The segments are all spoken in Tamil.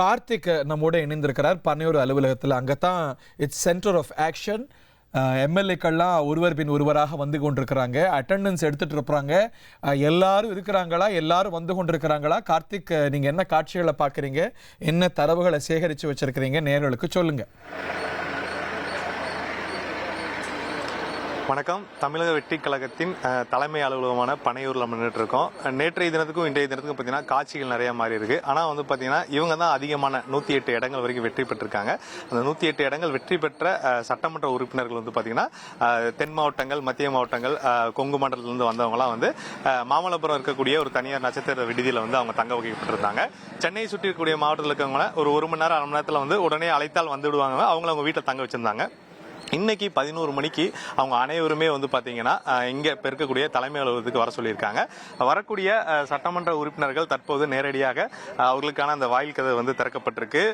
கார்த்திக் நம்மோட இணைந்திருக்கிறார் பனையூர் அலுவலகத்தில். அங்கே தான் இட்ஸ் சென்டர் ஆஃப் ஆக்ஷன். எம்எல்ஏக்கள்லாம் ஒருவர் பின் ஒருவராக வந்து கொண்டிருக்கிறாங்க, அட்டெண்டன்ஸ் எடுத்துட்டு இருப்பாங்க. எல்லாரும் இருக்கிறாங்களா, எல்லாரும் வந்து கொண்டிருக்கிறாங்களா? கார்த்திக், நீங்கள் என்ன காட்சிகளை பார்க்குறீங்க, என்ன தரவுகளை சேகரித்து வச்சிருக்கிறீங்க, நேயர்களுக்கு சொல்லுங்க. வணக்கம். தமிழக வெற்றி கழகத்தின் தலைமை அலுவலகமான பனையூரில் நின்றுட்டு இருக்கோம். நேற்றைய தினத்துக்கும் இன்றைய தினத்துக்கும் பார்த்தீங்கன்னா காட்சிகள் நிறைய மாறி இருக்கு. ஆனால் வந்து பார்த்தீங்கன்னா இவங்க தான் அதிகமான 108 இடங்கள் வரைக்கும் வெற்றி பெற்றிருக்காங்க. அந்த 108 இடங்கள் வெற்றி பெற்ற சட்டமன்ற உறுப்பினர்கள் வந்து பார்த்தீங்கன்னா தென் மாவட்டங்கள், மத்திய மாவட்டங்கள், கொங்கு மண்டலத்திலிருந்து வந்தவங்களாம் வந்து மாமல்லபுரம் இருக்கக்கூடிய ஒரு தனியார் நட்சத்திர விடுதியில் வந்து அவங்க தங்க வைக்கப்பட்டிருந்தாங்க. சென்னையை சுற்றி இருக்கக்கூடிய மாவட்டத்தில் இருக்கவங்கள ஒரு மணி நேரம், 1 மணி நேரத்தில் வந்து உடனே அழைத்தால் வந்துவிடுவாங்க. அவங்க வீட்டில் தங்க வச்சிருந்தாங்க. இன்னைக்கு 11 மணிக்கு அவங்க அனைவருமே வந்து பார்த்தீங்கன்னா இங்கே இருக்கக்கூடிய தலைமை அலுவலகத்துக்கு வர சொல்லியிருக்காங்க. வரக்கூடிய சட்டமன்ற உறுப்பினர்கள் தற்போது நேரடியாக அவர்களுக்கான அந்த வாயில் கதவு வந்து திறக்கப்பட்டிருக்கு.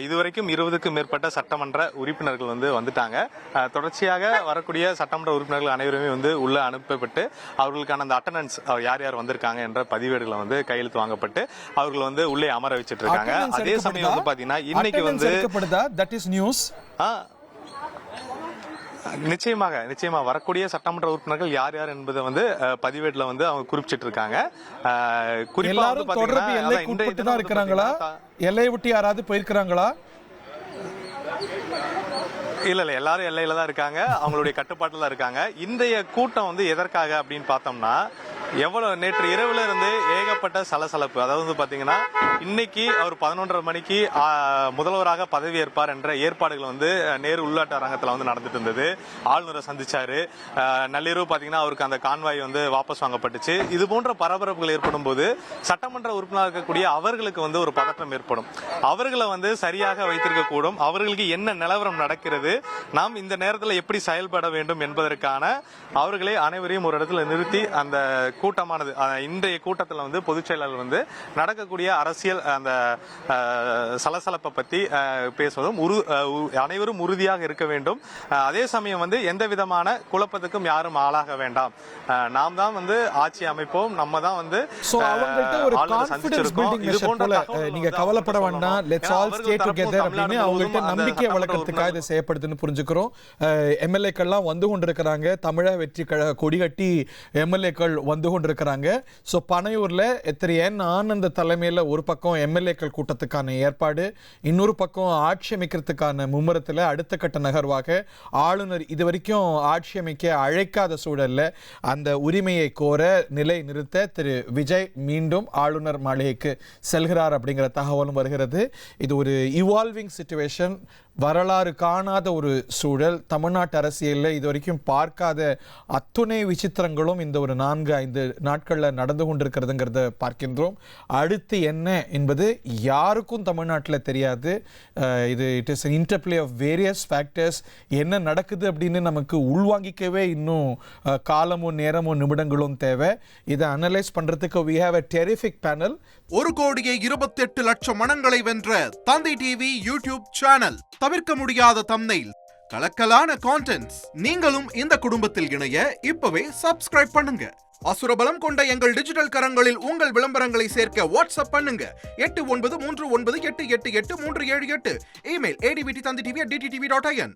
இதுவரைக்கும் 20க்கும் மேற்பட்ட சட்டமன்ற உறுப்பினர்கள் வந்து வந்துட்டாங்க. தொடர்ச்சியாக வரக்கூடிய சட்டமன்ற உறுப்பினர்கள் அனைவருமே வந்து உள்ள அனுப்பப்பட்டு அவர்களுக்கான அந்த அட்டெண்டன்ஸ் யார் யார் வந்திருக்காங்க என்ற பதிவேடுகளை வந்து கையெழுத்து வாங்கப்பட்டு அவர்கள் வந்து உள்ளே அமர வச்சிட்டு இருக்காங்க. அதே சமயம் வந்து பாத்தீங்கன்னா இன்னைக்கு வந்து நிச்சயமாக வரக்கூடிய சட்டமன்ற உறுப்பினர்கள் யார் யார் என்பதை வந்து பதிவேடுல வந்து அவங்க குறிப்பிட்டு இருக்காங்க. குறிப்பா வந்து பாத்தீங்கன்னா இருக்கிறாங்களா, எல்லையை விட்டு யாராவது போயிருக்கிறாங்களா? இல்ல எல்லாரும் எல்லையில தான் இருக்காங்க, அவங்களுடைய கட்டுப்பாட்டுல தான் இருக்காங்க. இன்றைய கூட்டம் வந்து எதற்காக அப்படின்னு பார்த்தோம்னா, எவ்வளவு நேற்று இரவுல இருந்து ஏகப்பட்ட சலசலப்பு. அதாவது பாத்தீங்கன்னா இன்னைக்கு அவர் 11:30 மணிக்கு முதல்வராக பதவி ஏற்பார் என்ற ஏற்பாடுகள் வந்து நேரு உள்நாட்டு அரங்கத்தில் வந்து நடந்துட்டு இருந்தது. ஆளுநரை சந்திச்சாரு. நள்ளிரவு பாத்தீங்கன்னா அவருக்கு அந்த கான்வாய் வந்து வாபஸ் வாங்கப்பட்டுச்சு. இது போன்ற பரபரப்புகள் ஏற்படும் போது சட்டமன்ற உறுப்பினர் இருக்கக்கூடிய அவர்களுக்கு வந்து ஒரு பதற்றம் ஏற்படும். அவர்களை வந்து சரியாக வைத்திருக்க கூடும். அவர்களுக்கு என்ன நிலவரம் நடக்கிறது, நாம் இந்த நேரத்தில் எப்படி செயல்பட வேண்டும் என்பதற்கான அவர்களை அனைவரையும் ஒரு இடத்துல நிறுத்தி அந்த கூட்டமானது இன்றைய கூட்டத்தில் வந்து பொதுச் செயலாளர் வந்து நடக்கக்கூடிய அரசியல் அந்த சலசலப்பை பற்றி பேசுவதும் அனைவரும் உறுதியாக இருக்க வேண்டும். அதே சமயம் வந்து எந்த விதமான குழப்பத்துக்கும் யாரும் ஆளாக வேண்டாம். நாம் தான் வந்து ஆட்சி அமைப்போம், நம்ம தான் வந்து நீங்க கவலைப்பட வேண்டாம், லெட்ஸ் ஆல் ஸ்டே டுகெதர் அப்படின்னு அவங்கள்ட்ட நம்பிக்கை வளர்க்கறதுக்காக இது செய்யப்படுதுன்னு புரிஞ்சுக்கிறோம். எம்எல்ஏக்கள்லாம் வந்து கொண்டிருக்கிறாங்க. தமிழக வெற்றி கழக கொடிகட்டி எம்எல்ஏக்கள் வந்து கொண்டிருக்கிறாங்க. ஸோ பனையூர்ல ஆனந்த தலைமையில் ஒரு பக்கம் எம்எல்ஏக்கள் கூட்டத்துக்கான ஏற்பாடு, இன்னொரு பக்கம் ஆட்சி அமைக்கிறதுக்கான மும்முரத்தில் அடுத்த கட்ட நகர்வாக ஆளுநர் இதுவரைக்கும் ஆட்சி அமைக்க அழைக்காத சூழல்ல அந்த உரிமையை கோர நிலை நிறுத்த திரு விஜய் மீண்டும் ஆளுநர் மாளிகைக்கு செல்கிறார் அப்படிங்கிற தகவலும் வருகிறது. இது ஒரு இவால்விங் சிச்சுவேஷன், வரலாறு காணாத ஒரு சூழல். தமிழ்நாட்டு அரசியலில் இதுவரைக்கும் பார்க்காத அத்துணை விசித்திரங்களும் இந்த ஒரு 4-5 நாட்களில் நடந்து கொண்டிருக்கிறதுங்கிறத பார்க்கின்றோம். அடுத்து என்ன என்பது யாருக்கும் தமிழ்நாட்டில் தெரியாது. இது it is interplay of various factors. என்ன நடக்குது அப்படின்னு நமக்கு உள்வாங்கிக்கவே இன்னும் காலமும் நேரமும் நிமிடங்களும் தேவை. இதை அனலைஸ் பண்ணுறதுக்கு we have a terrific panel. 1,28,00,000 மனங்களை வென்ற தந்தி டிவி யூடியூப் சேனல். தவிர்க்க முடியாத தம்ப்நெயில், கலக்கலான கான்டென்ட்ஸ். நீங்களும் இந்த குடும்பத்தில் இணைய இப்பவே சப்ஸ்கிரைப் பண்ணுங்க. அசுரபலம் கொண்ட எங்கள் டிஜிட்டல் கரங்களில் உங்கள் விளம்பரங்களை சேர்க்க வாட்ஸ்அப் பண்ணுங்க. 893988883778. Email advtthanditv@dttv.in.